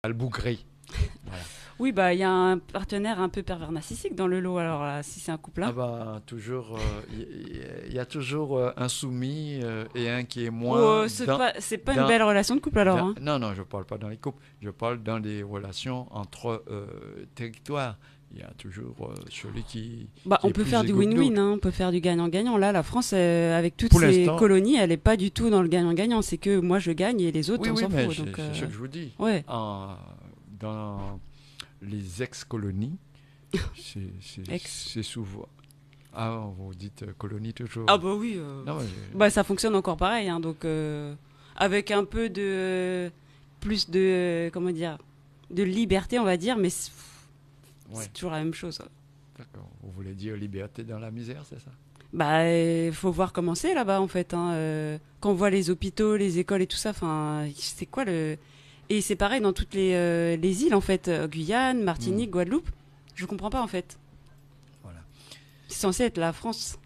Albougré. Voilà. Oui, bah il y a un partenaire un peu pervers narcissique dans le lot, alors là, si c'est un couple Ah là. bah, toujours, il y a toujours un soumis et un qui est moins Oh, c'est pas une dans, belle relation de couple alors, hein. non, non, je parle pas dans les couples, je parle dans des relations entre territoires. Il y a toujours celui Bah, qui on est peut plus faire du égaux que win-win, d'autres. hein, on peut faire du gagnant-gagnant. Là, la France, avec toutes Pour ses l'instant, colonies, elle est pas du tout dans le gagnant-gagnant. C'est que moi je gagne et les autres, oui, on oui, s'en mais fout. Donc, c'est ce que je vous dis. ouais. Dans les ex-colonies, Ex. c'est souvent. Ah, vous dites colonie toujours. Ah bah oui. Non, mais Bah ça fonctionne encore pareil, hein, donc avec un peu de plus de comment dire de liberté, on va dire, mais ouais, c'est toujours la même chose. d'accord. Vous voulez dire liberté dans la misère, c'est ça? Bah faut voir comment c'est là-bas en fait. Hein, quand on voit les hôpitaux, les écoles et tout ça, enfin c'est quoi le et c'est pareil dans toutes les îles en fait, Guyane, Hmm, Martinique, Guadeloupe. Je comprends pas en fait. voilà. C'est censé être la France.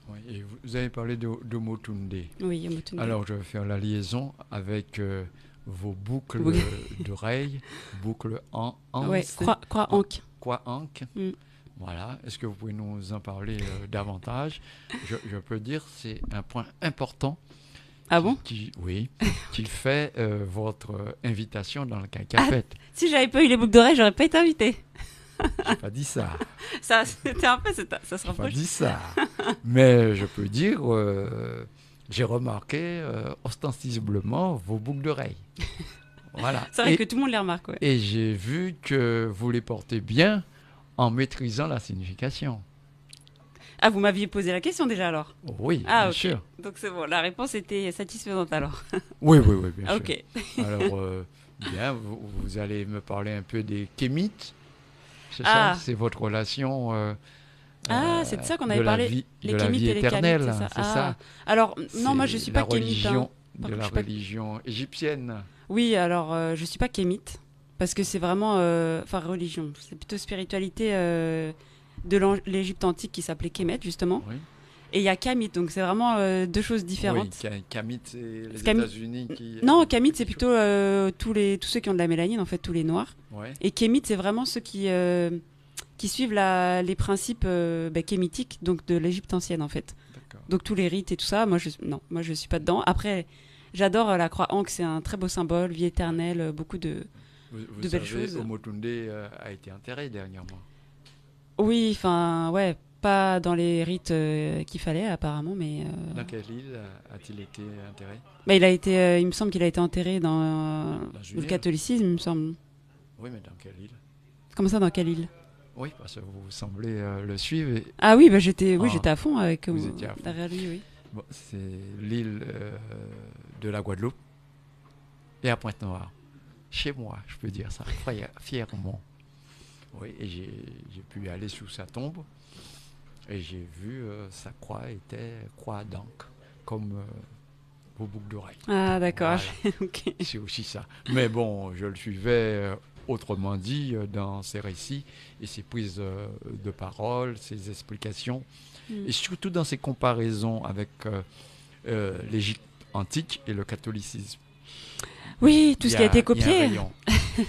Ouais, et vous avez parlé de Motunde. Oui, Omotunde. Alors, je vais faire la liaison avec vos boucles Oui. d'oreilles, boucles en Ouais, anse, croix en Ankh. quoi anque. Mm. Voilà. Est-ce que vous pouvez nous en parler davantage? Je peux dire c'est un point important Ah bon? oui, qui fait votre invitation dans le Ah, Cacafête. si j'avais pas eu les boucles d'oreilles, j'aurais pas été invitée. J'ai pas dit ça. Ça, c'était un peu, ça se J'ai pas rapproche. dit ça. Mais je peux dire, j'ai remarqué ostensiblement vos boucles d'oreilles. Voilà. C'est vrai que tout le monde les remarque, ouais. Et j'ai vu que vous les portez bien en maîtrisant la signification. Ah, vous m'aviez posé la question déjà alors. Oui, Ah, bien ok. sûr. Donc c'est bon, la réponse était satisfaisante alors. Oui, oui, oui, bien Ah, sûr. ok. Alors, bien, vous allez me parler un peu des kémites, c'est ça? Ah, C'est votre relation ah, c'est de ça qu'on de avait la parlé. vie, Les de la kémites vie et les kamites, éternelle, c'est ça. c'est Ah, ça? alors non, moi je C'est suis la pas kémite, hein. religion Par de contre, la je suis pas. religion égyptienne. Oui, alors je suis pas kémite parce que c'est vraiment, enfin religion, c'est plutôt spiritualité de l'Égypte antique qui s'appelait Kémet justement. Oui. Et il y a Kamite, donc c'est vraiment deux choses Oui, différentes. Kamite, c'est les Kami- États-Unis qui. Non, Kamite, c'est plutôt tous ceux qui ont de la mélanine, en fait, tous les noirs. Ouais, Et Kémite, c'est vraiment ceux qui suivent les principes kémitiques, donc de l'Égypte ancienne, en fait. d'accord. Donc tous les rites et tout ça, non, moi je suis pas dedans. Après, j'adore la croix Ankh, c'est un très beau symbole, vie éternelle, beaucoup Vous de belles savez, choses. Omotunde a été enterré dernièrement. Oui, enfin, ouais, pas dans les rites qu'il fallait apparemment, mais Dans quelle île a-t-il été enterré? bah, il me semble qu'il a été enterré dans Dans une le île? catholicisme, il me semble. Oui, mais dans quelle île? Comment ça, dans quelle île? Oui, parce que vous semblez le suivre. Ah oui, bah oui, Ah, j'étais à fond avec vous étiez à fond. derrière lui, oui. Bon, c'est l'île de la Guadeloupe et à Pointe-Noire. Chez moi, je peux dire ça fièrement. Oui, et j'ai pu aller sous sa tombe et j'ai vu sa croix était croix d'encre, comme vos boucles d'oreilles. Ah d'accord, Voilà, ok. c'est aussi ça. Mais bon, je le suivais autrement dit dans ses récits et ses prises de parole, ses explications Mm. et surtout dans ses comparaisons avec l'Égypte antique et le catholicisme. Oui, tout Il ce y qui a été il y a un copié, rayon.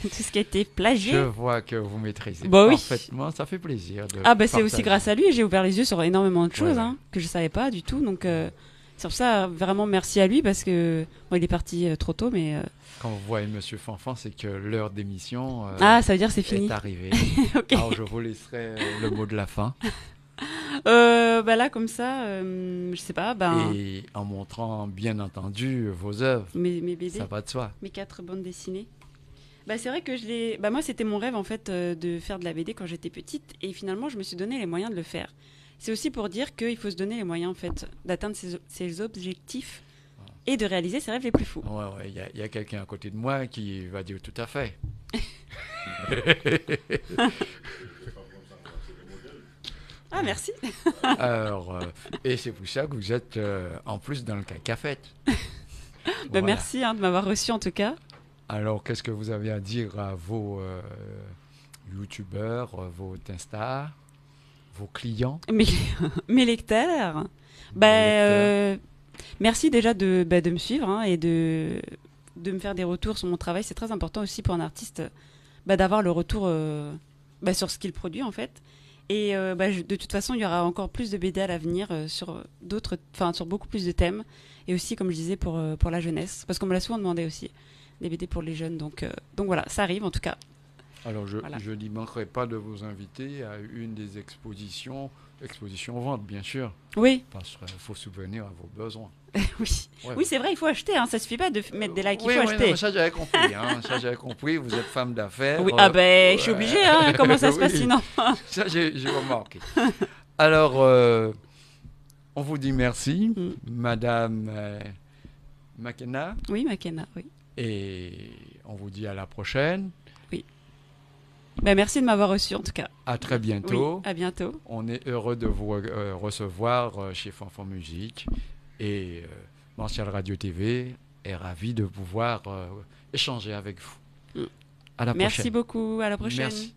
tout ce qui a été Je plagié. vois que vous maîtrisez Bah oui. parfaitement. Ça fait plaisir de Ah bah c'est aussi partager. grâce à lui, j'ai ouvert les yeux sur énormément de Ouais, choses ouais. hein, que je savais pas du tout. Donc c'est pour ça vraiment merci à lui parce que bon, il est parti trop tôt, mais Quand vous voyez Monsieur Fanfan, c'est que l'heure d'émission ah ça veut dire c'est est fini. arrivée. Ok. Alors je vous laisserai le mot de la fin Bah là comme ça, je sais pas, ben et en montrant bien entendu vos œuvres. mes bébés, Ça va de soi. mes 4 bandes dessinées. Bah c'est vrai que bah moi c'était mon rêve en fait de faire de la BD quand j'étais petite et finalement je me suis donné les moyens de le faire. C'est aussi pour dire qu'il faut se donner les moyens en fait d'atteindre ses objectifs et de réaliser ses rêves les plus fous. Ouais, ouais, il y a quelqu'un à côté de moi qui va dire tout à fait. Ah merci. Alors, et c'est pour ça que vous êtes en plus dans le Cacafête. Bah, Voilà. merci hein, de m'avoir reçu en tout cas. Alors, qu'est-ce que vous avez à dire à vos youtubeurs, vos Insta, vos clients? Mes, mes lecteurs. Bah, Vos lecteurs merci déjà de me suivre hein, et de de me faire des retours sur mon travail. C'est très important aussi pour un artiste d'avoir le retour sur ce qu'il produit en fait. Et de toute façon, il y aura encore plus de BD à l'avenir sur beaucoup plus de thèmes. Et aussi, comme je disais, pour la jeunesse. Parce qu'on me l'a souvent demandé aussi, des BD pour les jeunes. Donc voilà, ça arrive en tout cas. Alors, je n'y manquerai pas de vous inviter à une des expositions vente, bien sûr. Oui. Parce qu'il faut subvenir à vos besoins. Oui, Ouais. Oui, c'est vrai, il faut acheter. Hein. Ça ne suffit pas de mettre des likes, il faut non, acheter. ça, j'avais compris. Ça, j'avais compris. Vous êtes femme d'affaires. Oui, je suis obligée. Hein. Comment ça se passe sinon? Ça, j'ai remarqué. Alors, on vous dit merci, Madame McKenna. Oui, McKenna, oui. Et on vous dit à la prochaine. Oui. Merci de m'avoir reçu en tout cas. À très bientôt. Oui, à bientôt. On est heureux de vous recevoir chez Fanfan Musique. Et Martial Radio TV est ravi de pouvoir échanger avec vous. À la prochaine. Merci beaucoup. À la prochaine. Merci.